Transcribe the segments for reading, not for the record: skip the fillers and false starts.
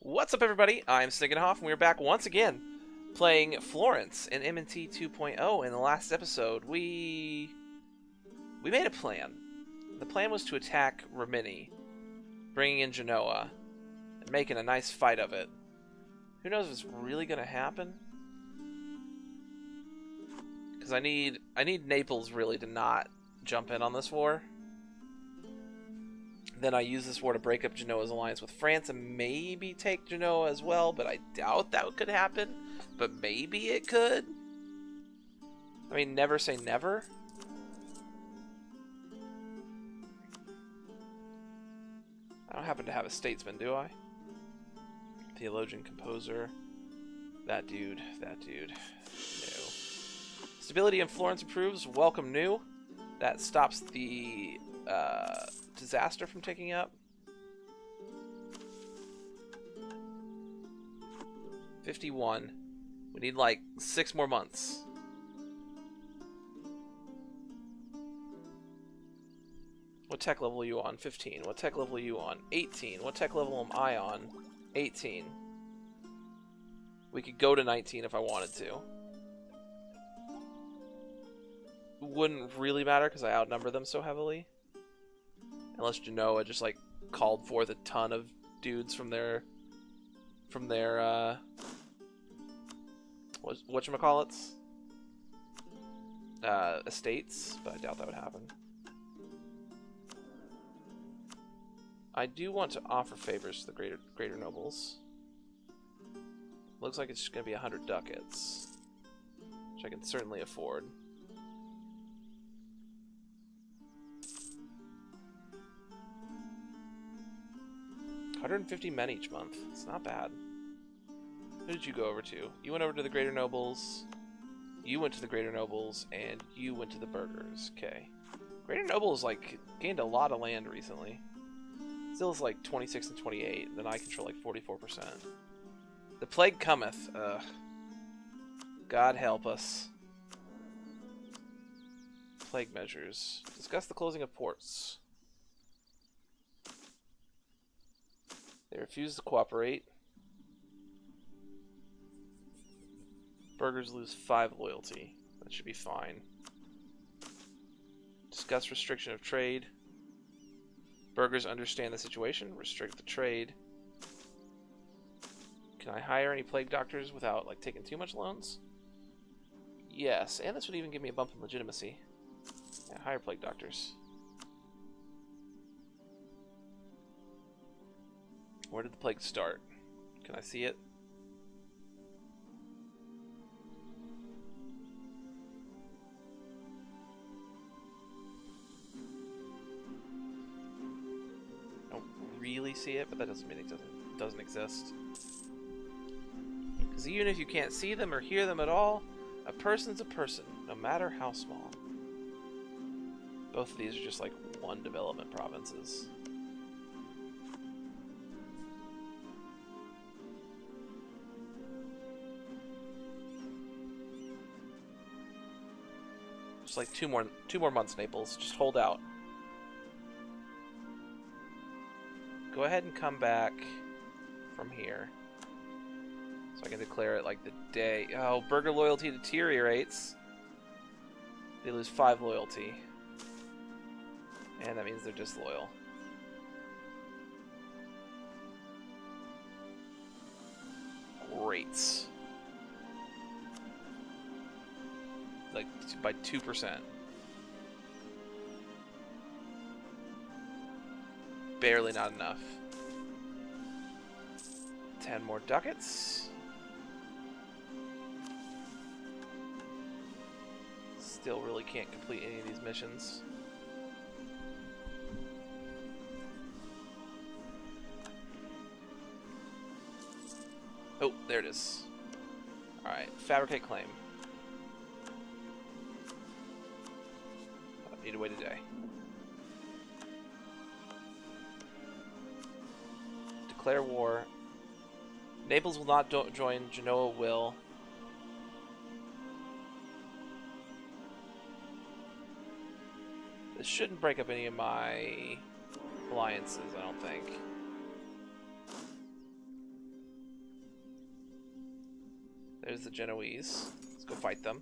What's up, everybody? I'm Snigenhoff, and we're back once again playing Florence in M&T 2.0. In the last episode, we made a plan. The plan was to attack Rimini, bringing in Genoa, and making a nice fight of it. Who knows if it's really going to happen? Because I need Naples really to not jump in on this war. Then I use this war to break up Genoa's alliance with France and maybe take Genoa as well, but I doubt that could happen. But maybe it could. I mean, never say never. I don't happen to have a statesman, do I? Theologian, composer. That dude. No. Stability in Florence improves. Welcome new. That stops the disaster from taking up. 51. We need like 6 more months. What tech level are you on? 15. What tech level are you on? 18. What tech level am I on? 18. We could go to 19 if I wanted to. Wouldn't really matter because I outnumber them so heavily. Unless Genoa just like called forth a ton of dudes from their whatchamacallits? Estates, but I doubt that would happen. I do want to offer favors to the greater nobles. Looks like it's just gonna be 100 ducats, which I can certainly afford. 150 men each month. It's not bad. Who did you go over to? You went over to the Greater Nobles. You went to the Greater Nobles, and you went to the Burghers. Okay. Greater Nobles like gained a lot of land recently. Still is like 26 and 28. Then I control like 44%. The plague cometh. Ugh. God help us. Plague measures. Discuss the closing of ports. They refuse to cooperate. Burghers lose 5 loyalty. That should be fine. Discuss restriction of trade. Burghers understand the situation. Restrict the trade. Can I hire any plague doctors without like taking too much loans? Yes, and this would even give me a bump in legitimacy. Yeah, hire plague doctors. Where did the plague start? Can I see it? I don't really see it, but that doesn't mean it doesn't exist. Because even if you can't see them or hear them at all, a person's a person, no matter how small. Both of these are just like one development provinces. Like two more months, Naples. Just hold out. Go ahead and come back from here. So I can declare it like the day. Oh, burger loyalty deteriorates. They lose 5 loyalty. And that means they're disloyal. Great. Like by 2%. Barely not enough. 10 more ducats. Still really can't complete any of these missions. Oh, there it is. Alright, fabricate claim. Need to wait a day. Declare war. Naples will not join. Genoa will. This shouldn't break up any of my alliances, I don't think. There's the Genoese. Let's go fight them.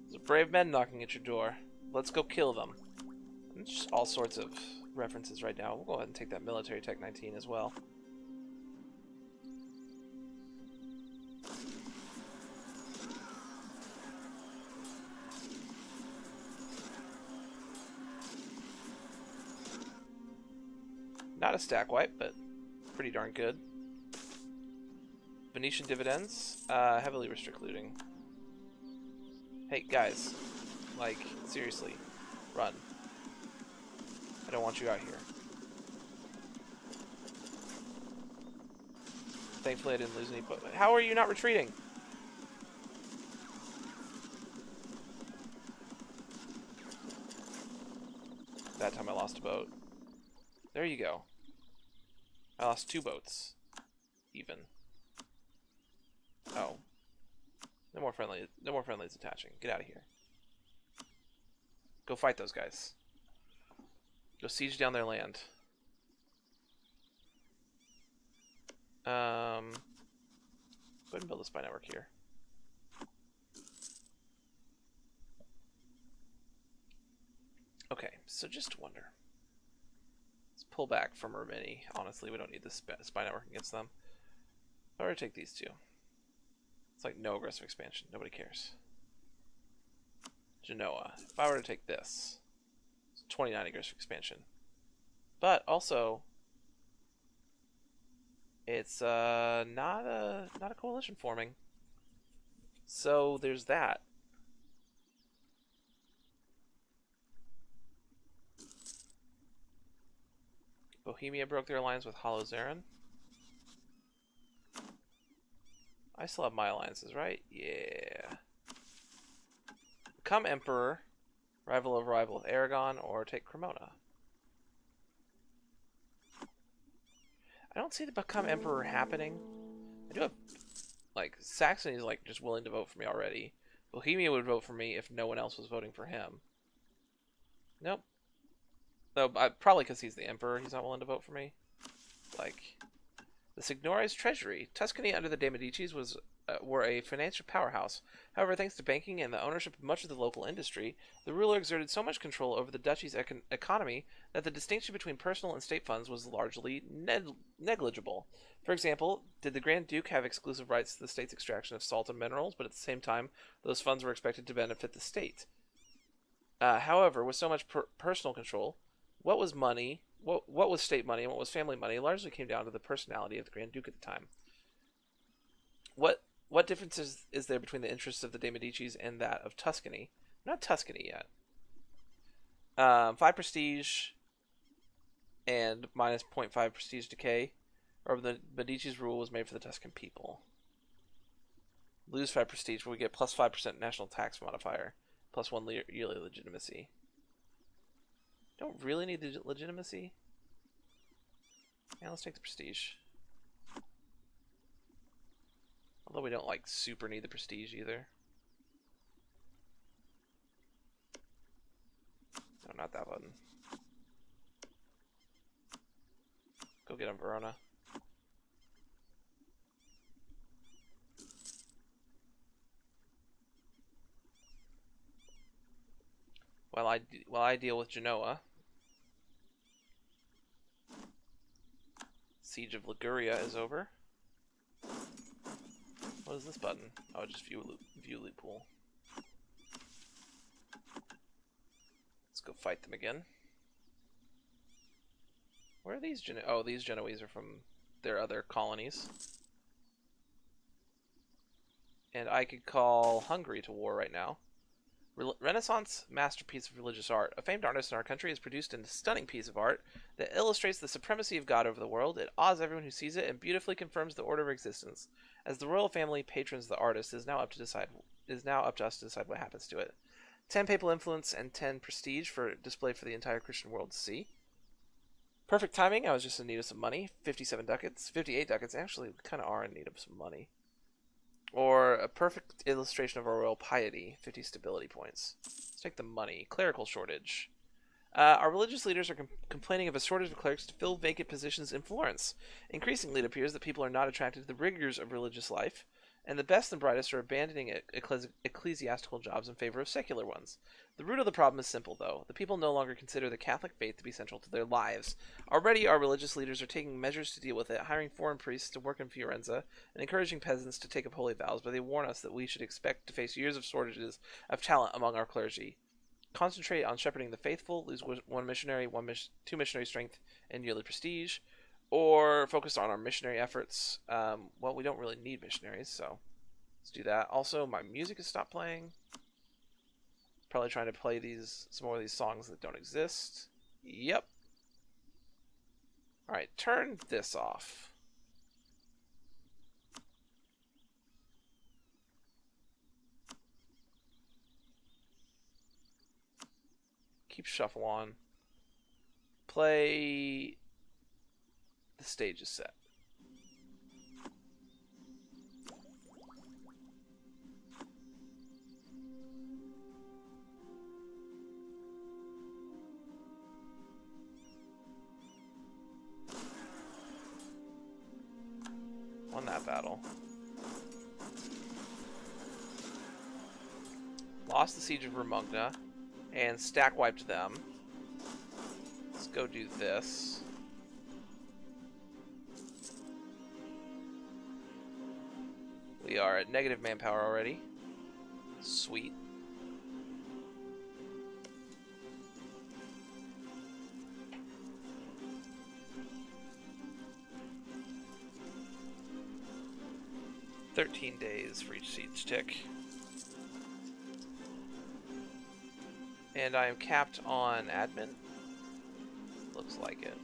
There's brave men knocking at your door. Let's go kill them. And just all sorts of references right now. We'll go ahead and take that military tech 19 as well. Not a stack wipe, but pretty darn good. Venetian dividends, heavily restrict looting. Hey, guys. Like, seriously. Run. I don't want you out here. Thankfully, I didn't lose any, but how are you not retreating? That time I lost a boat. There you go. I lost 2 boats. Even. Oh. No more friendlies attaching. Get out of here. Go fight those guys. Go siege down their land. Go ahead and build a spy network here. Okay, so just wonder. Let's pull back from Rimini. Honestly, we don't need this spy network against them. If I were to take these 2. It's like no aggressive expansion. Nobody cares. Genoa. If I were to take this, it's 29 aggressive expansion. But also, it's not a coalition forming. So there's that. Bohemia broke their alliance with Hollow Zarin. I still have my alliances, right? Yeah. Become Emperor, rival of Aragon, or take Cremona. I don't see the Become Emperor happening. I do have, like, Saxony is, like, just willing to vote for me already. Bohemia would vote for me if no one else was voting for him. Nope. Though, probably because he's the Emperor, he's not willing to vote for me. Like, the Signore's treasury. Tuscany under the De Medicis were a financial powerhouse. However, thanks to banking and the ownership of much of the local industry, the ruler exerted so much control over the duchy's economy that the distinction between personal and state funds was largely negligible. For example, did the Grand Duke have exclusive rights to the state's extraction of salt and minerals, but at the same time, those funds were expected to benefit the state? However, with so much personal control, what was money, what was state money, and what was family money largely came down to the personality of the Grand Duke at the time. What difference is there between the interests of the De Medicis and that of Tuscany? Not Tuscany yet. 5 prestige and minus 0.5 prestige decay, or the Medici's rule was made for the Tuscan people. Lose 5 prestige, but we get plus 5% national tax modifier, plus 1 yearly legitimacy. Don't really need the legitimacy. Yeah, let's take the prestige. Although we don't, like, super need the prestige either. No, not that button. Go get him, Verona. While I deal with Genoa. Siege of Liguria is over. What is this button? Oh, just view loot pool. Let's go fight them again. Where are these Oh, these Genoese are from their other colonies. And I could call Hungary to war right now. Renaissance masterpiece of religious art. A famed artist in our country has produced a stunning piece of art that illustrates the supremacy of God over the world. It awes everyone who sees it and beautifully confirms the order of existence. As the royal family patrons the artist, it is now up to us to decide what happens to it. 10 papal influence and 10 prestige for display for the entire Christian world to see. Perfect timing. I was just in need of some money. 57 ducats, 58 ducats. Actually, we kind of are in need of some money. Or a perfect illustration of our royal piety, 50 stability points. Let's take the money. Clerical shortage. Our religious leaders are complaining of a shortage of clerics to fill vacant positions in Florence. Increasingly, it appears that people are not attracted to the rigors of religious life and the best and brightest are abandoning ecclesiastical jobs in favor of secular ones. The root of the problem is simple, though. The people no longer consider the Catholic faith to be central to their lives. Already, our religious leaders are taking measures to deal with it, hiring foreign priests to work in Florence, and encouraging peasants to take up holy vows, but they warn us that we should expect to face years of shortages of talent among our clergy. Concentrate on shepherding the faithful, lose one missionary, two missionary strength, and yearly prestige, or focus on our missionary efforts. Well, we don't really need missionaries, so let's do that. Also, my music has stopped playing. Probably trying to play some more of these songs that don't exist. Yep. Alright, turn this off. Keep shuffle on. Play The Stage is Set. Won that battle. Lost the Siege of Romagna and stack wiped them. Let's go do this. We are at negative manpower already. Sweet. $13 days for each siege tick. And I am capped on admin. Looks like it.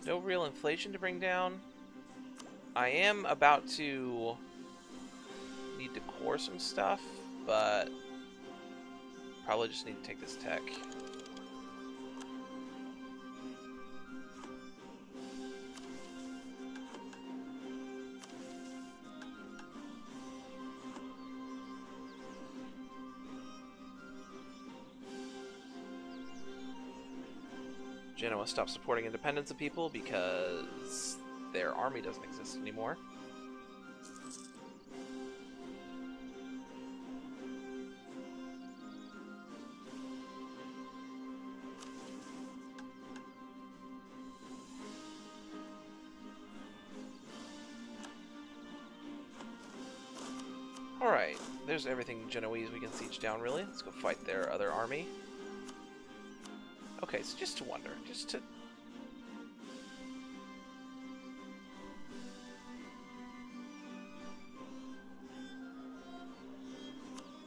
No real inflation to bring down. I am about to need to core some stuff, but probably just need to take this tech. Genoa stopped supporting independence of people because their army doesn't exist anymore. Alright, there's everything Genoese we can siege down, really. Let's go fight their other army. Okay, so just to wonder, just to...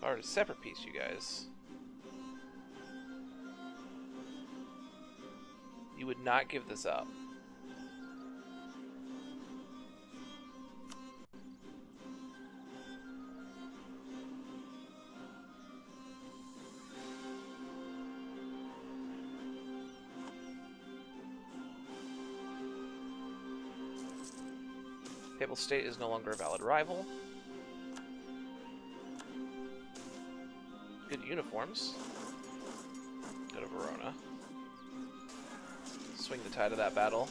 Or a separate piece, you guys. You would not give this up. Papal State is no longer a valid rival. Good uniforms. Go to Verona. Swing the tide of that battle.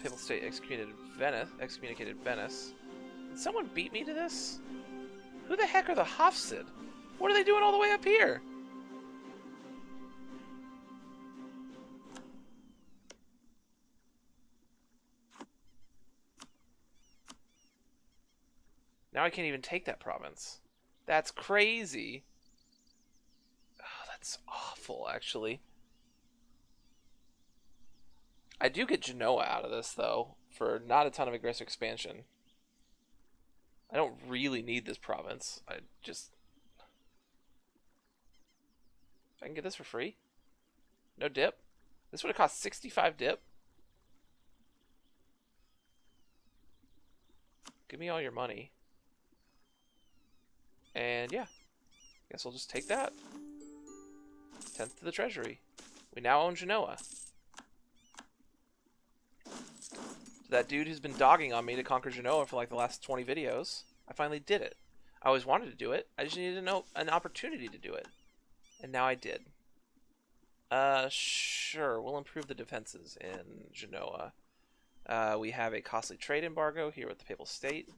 Papal State excommunicated Venice. Did someone beat me to this? Who the heck are the Hafsid? What are they doing all the way up here? Now I can't even take that province. That's crazy. Oh, that's awful, actually. I do get Genoa out of this, though, for not a ton of aggressive expansion. I don't really need this province. I can get this for free. No dip. This would have cost 65 dip. Give me all your money. And yeah, guess I'll just take that. 10th to the treasury. We now own Genoa. So that dude who's been dogging on me to conquer Genoa for like the last 20 videos, I finally did it. I always wanted to do it. I just needed to know an opportunity to do it. And now I did. Sure. We'll improve the defenses in Genoa. We have a costly trade embargo here with the Papal State.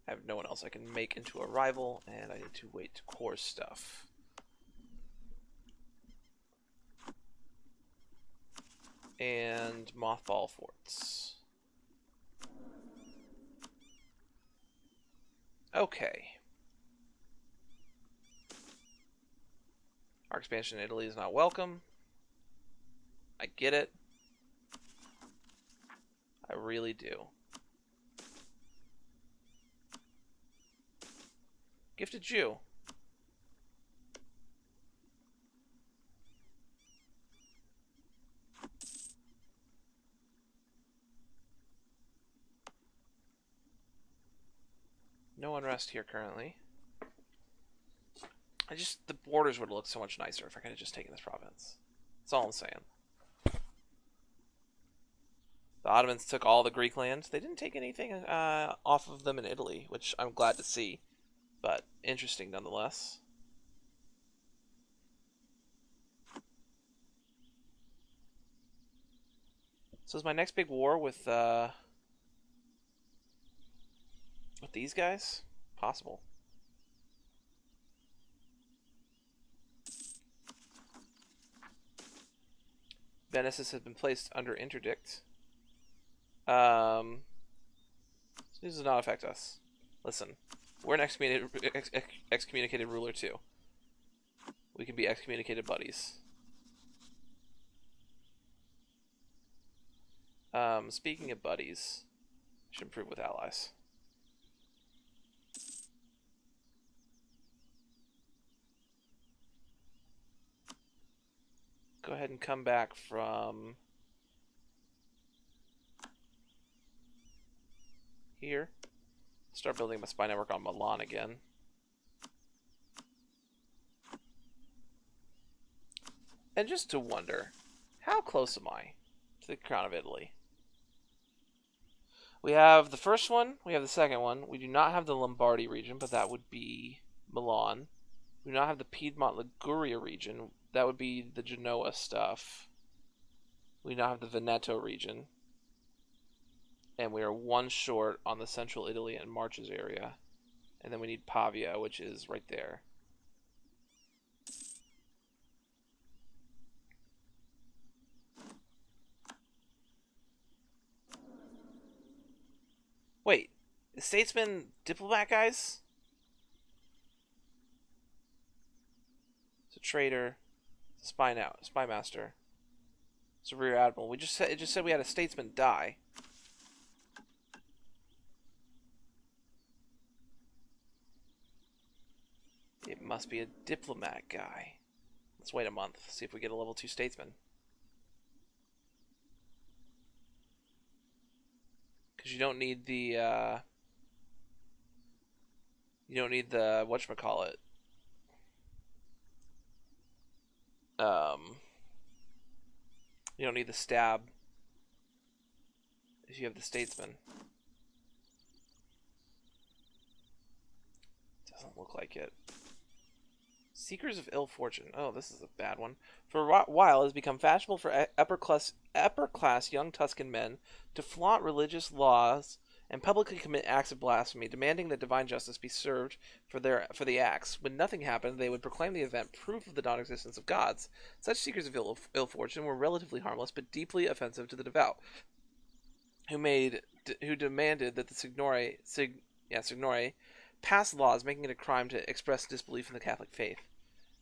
I have no one else I can make into a rival, and I need to wait to core stuff. And mothball forts. Okay. Our expansion in Italy is not welcome. I get it. I really do. Gifted Jew. No unrest here currently. The borders would look so much nicer if I could have just taken this province. That's all I'm saying. The Ottomans took all the Greek lands. They didn't take anything off of them in Italy, which I'm glad to see. But interesting nonetheless. So is my next big war with these guys? Possible. Venice has been placed under interdict. This does not affect us. Listen, we're an excommunicated ruler too. We can be excommunicated buddies. Speaking of buddies, we should improve with allies. Go ahead and come back from here. Start building my spy network on Milan again. And just to wonder, how close am I to the crown of Italy? We have the first one, we have the second one. We do not have the Lombardy region, but that would be Milan. We do not have the Piedmont Liguria region. That would be the Genoa stuff. We now have the Veneto region. And we are one short on the central Italy and Marches area. And then we need Pavia, which is right there. Wait, is statesman diplomat, guys? It's a traitor. Spy master. It's a rear admiral. It just said we had a statesman die. It must be a diplomat guy. Let's wait a month, see if we get a level 2 statesman. Because you don't need the whatchamacallit. You don't need the stab if you have the statesman. Doesn't look like it. Seekers of Ill Fortune. Oh, this is a bad one. For a while, it has become fashionable for upper class young Tuscan men to flaunt religious laws and publicly commit acts of blasphemy, demanding that divine justice be served for the acts. When nothing happened, they would proclaim the event proof of the non-existence of gods. Such seekers of ill fortune were relatively harmless, but deeply offensive to the devout, who demanded that the Signore pass laws making it a crime to express disbelief in the Catholic faith.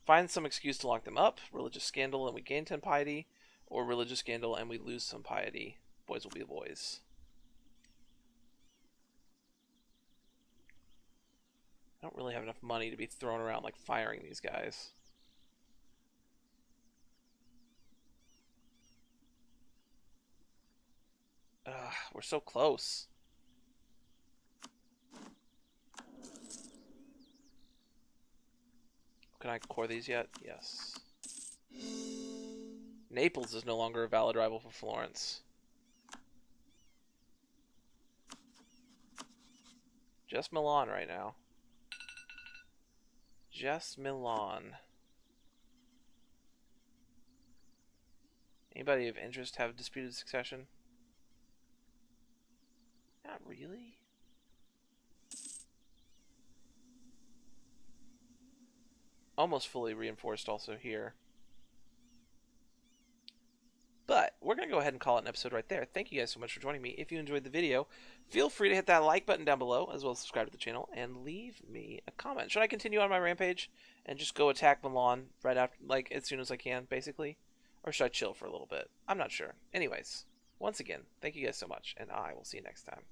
Find some excuse to lock them up. Religious scandal and we gain 10 piety, or religious scandal and we lose some piety. Boys will be boys. I don't really have enough money to be thrown around like firing these guys. We're so close. Can I core these yet? Yes. Naples is no longer a valid rival for Florence. Just Milan right now. Just Milan. Anybody of interest have disputed succession? Not really. Almost fully reinforced also here. But we're going to go ahead and call it an episode right there. Thank you guys so much for joining me. If you enjoyed the video, feel free to hit that like button down below, as well as subscribe to the channel, and leave me a comment. Should I continue on my rampage and just go attack Milan right after, like, as soon as I can, basically? Or should I chill for a little bit? I'm not sure. Anyways, once again, thank you guys so much, and I will see you next time.